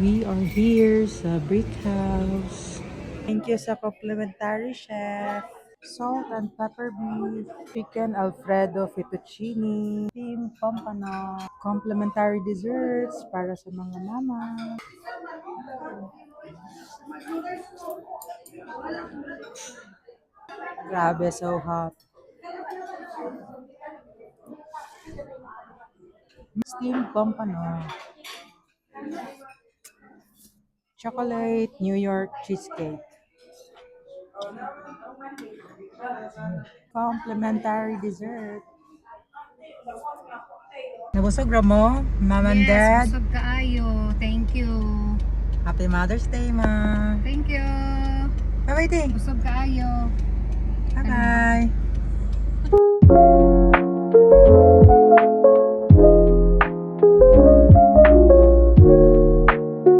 We are here sa Brick House. Thank you sa complimentary chef. Salt and pepper beef, chicken alfredo fettuccine, steamed pompano, complimentary desserts para sa mga mama. Grabe, so hot. Steamed pompano, chocolate New York cheesecake, complimentary dessert. Nabusog ra mo, mom and dad? Yes, busog kaayo. Thank you. Happy Mother's Day, ma. Thank you. Bye-bye, Ting. Busog kaayo. Bye-bye.